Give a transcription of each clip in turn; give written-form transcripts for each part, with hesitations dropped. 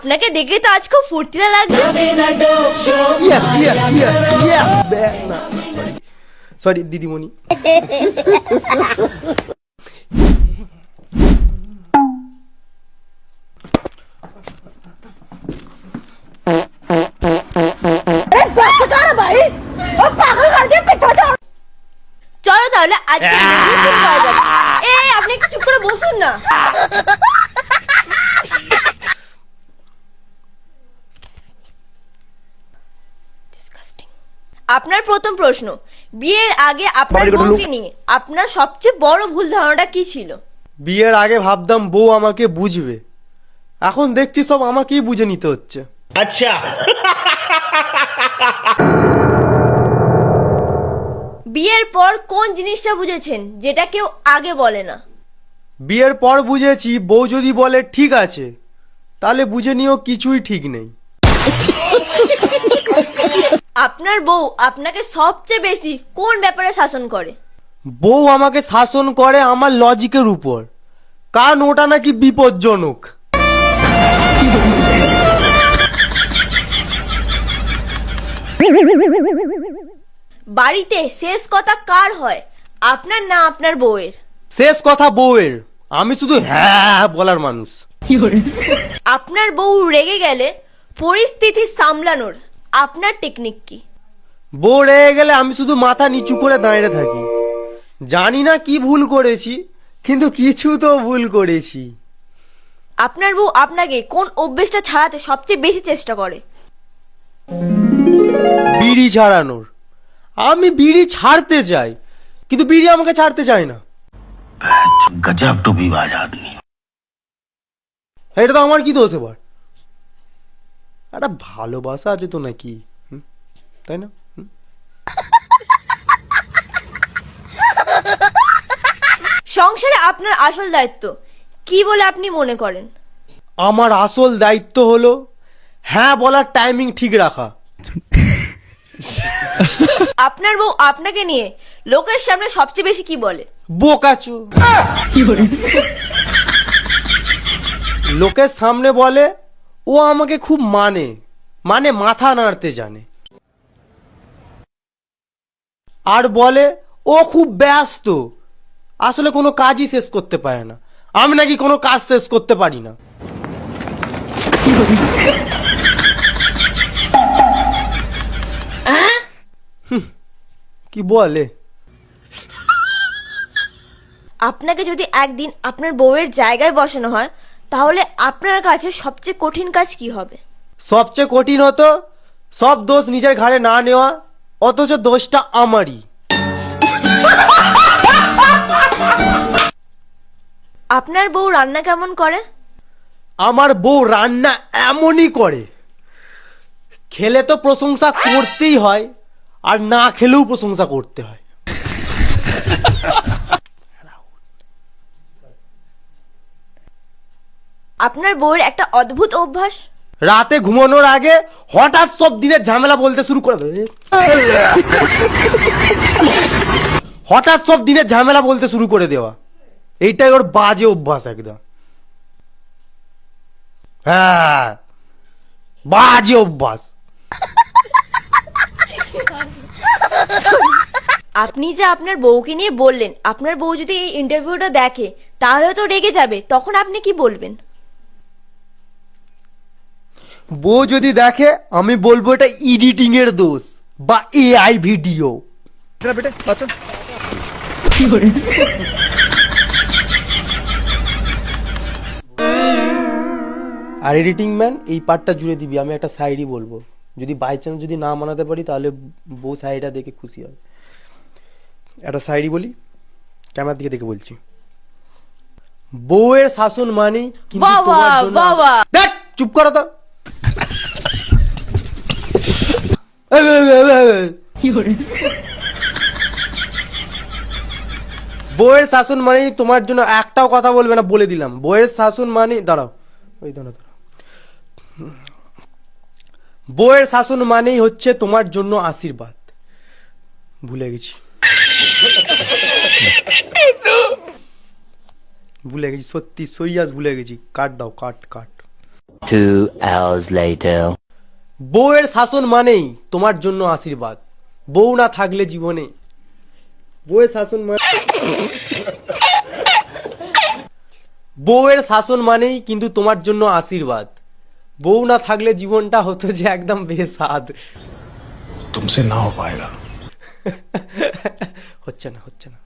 আপনাকে দেখে তো আজ খুব ফুর্তিতে লাগছে। সরি দিদিমণি। চলো তাহলে আজকে শুরু করা যাক। এই আপনি একটু চুপ করে বসুন না। আপনার প্রথম প্রশ্ন, বিয়ের আগে আপনার বউকে নিয়ে আপনার সবচেয়ে বড় ভুল ধারণাটা কি ছিল? বিয়ের আগে ভাবতাম বউ আমাকে বুঝবে, এখন দেখছি সব আমাকেই বুঝে নিতে হচ্ছে। আচ্ছা। বিয়ের পর কোন জিনিসটা বুঝেছেন যেটা কেউ আগে বলে না? বিয়ের পর বুঝেছি বউ যদি বলে ঠিক আছে, তাহলে বুঝে নিও কিছুই ঠিক নেই। আপনার বউ আপনাকে সবচেয়ে বেশি কোন ব্যাপারে শাসন করে? বউ আমাকে শাসন করে আমার লজিকের উপর, কারণ ওটা নাকি বিপজ্জনক। বাড়িতে শেষ কথা কার হয়, আপনার না আপনার বউয়ের? শেষ কথা বউয়ের, আমি শুধু হ্যাঁ বলার মানুষ। আপনার বউ রেগে গেলে পরিস্থিতি সামলানোর আপনার টেকনিক কি? বউ রেগে গেলে আমি শুধু মাথা নিচু করে দাঁড়িয়ে থাকি। জানি না কি ভুল করেছি, কিন্তু কিছু তো ভুল করেছি। আপনার বউ আপনাকে কোন অভ্যেসটা ছাড়াতে সবচেয়ে বেশি চেষ্টা করে? বিড়ি ছাড়ানোর। আমি বিড়ি ছাড়তে চাই, কিন্তু বিড়ি আমাকে ছাড়তে চায় না। গজব টুপিবাজ আদমি। এটা তো আমার কি দোষ এবার? একটা ভালোবাসা আছে তো নাকি, তাই না? সংসারে আপনার আসল দায়িত্ব কি বলে আপনি মনে করেন? আমার আসল দায়িত্ব হলো হ্যাঁ বলার টাইমিং ঠিক রাখা। আপনার বউ আপনাকে নিয়ে লোকের সামনে সবচেয়ে বেশি কি বলে? বোকাচো। লোকের সামনে বলে ও আমাকে খুব মানে মাথা নাড়তে জানে, আর বলে ও খুব ব্যস্ত, আসলে কোনো কাজই শেষ করতে পারে না। আমি নাকি কোনো কাজ শেষ করতে পারি না। কি বলে? আপনাকে যদি একদিন আপনার বউয়ের জায়গায় বসানো হয়, তাহলে আপনার কাছে সবচেয়ে কঠিন কাজ কি হবে? সবচেয়ে কঠিন হতো সব দোষ নিজের ঘাড়ে না নেওয়া, অথচ দোষটা আমারই। আপনার বউ রান্না কেমন করে? আমার বউ রান্না এমনই করে, খেলে তো প্রশংসা করতেই হয়, আর না খেলেও প্রশংসা করতে হয়। আপনার বউয়ের একটা অদ্ভুত অভ্যাস, রাতে ঘুমানোর আগে হঠাৎ সব দিনের ঝামেলা বলতে শুরু করে দেবে। হঠাৎ সব দিনের ঝামেলা বলতে শুরু করে দেওয়া, এইটাই ওর বাজে অভ্যাস একদম। হ্যাঁ, বাজে অভ্যাস। আপনি যে আপনার বউকে নিয়ে বললেন, আপনার বউ যদি এই ইন্টারভিউটা দেখে তাহলে তো রেগে যাবে, তখন আপনি কি বলবেন? বউ যদি দেখে আমি বলবো এটা এডিটিং এর দোষ বা এআই ভিডিও। আর এডিটিং ম্যান এই পার্টটা জুড়ে দিবি, আমি একটা সাইডই বলবো। যদি বাই চান্স যদি না মানাতে পারি তাহলে বউ সাইডটা দেখে খুশি হবে। একটা সাইডই বলি, ক্যামেরার দিকে দেখে বলছি। বউয়ের শাসন মানি, কিন্তু তোমার জন্য দেখ চুপ করো তো। বউয়ের শাসন মানে তোমার জন্য একটাও কথা বলবে না, বলে দিলাম। বউয়ের শাসন মানে দাঁড়াও, দাঁড়াও। বউয়ের শাসন মানেই হচ্ছে তোমার জন্য আশীর্বাদ। ভুলে গেছি সত্যি সরিয়াস ভুলে গেছি। কাট দাও, কাট। 2 hours later. বউয়ের শাসন মানেই তোমার জন্য আশীর্বাদ, বউ না থাকলে জীবনে বউয়ের শাসন বউয়ের শাসন মানেই কিন্তু তোমার জন্য আশীর্বাদ, বউ না থাকলে জীবনটা হতো যে একদম বেস্বাদ। तुमसे ना हो पाएगा। হচ্ছে না হচ্ছে না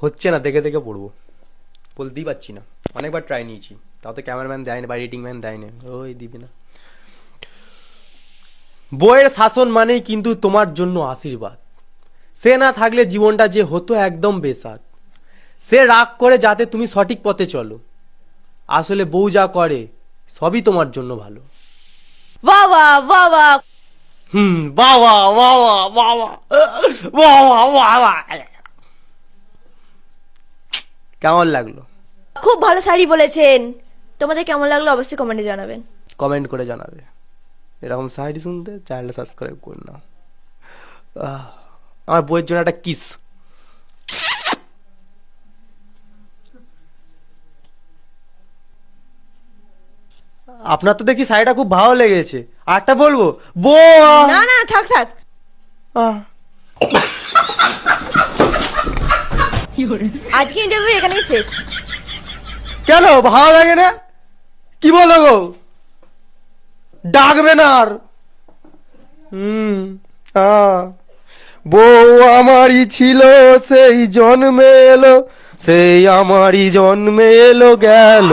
হচ্ছে না, দেখে দেখে পড়বো, বলতেই পারছি না। অনেকবার ট্রাই নিয়েছি, তাও তো ক্যামেরাম্যান দেয় না বা এডিটিং ম্যান দেয় না, ওই দিবি না। বউয়ের শাসন মানেই কিন্তু তোমার জন্য আশীর্বাদ, সে না থাকলে জীবনটা যে হতো একদম বেস্বাদ। সে রাগ করে যাতে তুমি সঠিক পথে চলো, আসলে বউ যা করে সবই তোমার জন্য ভালো। বাবা বাবা, বাবা বাবা বাবা বাবা বাবা। কেমন লাগলো? খুব ভালো শাড়ি বলেছেন। তোমাদের কেমন লাগলো অবশ্যই কমেন্টে জানাবেন। কমেন্ট করে জানাবে। এরকম শাড়ি শুনতে চ্যানেলটা সাবস্ক্রাইব করে নাও। আমার বইয়ের জন্য একটা কিস। আপনার তো দেখি শাড়িটা খুব ভালো লেগেছে, আরটা বলবো না না, থাক থাক। আজকে ইন্টারভিউ এখানেই শেষ। কেন ভালো লাগে না? কি বলো গো, ডাকবে না আর? বউ আমারই ছিল সেই জন্মে এলো, সেই আমারই জন্মে এলো গেল।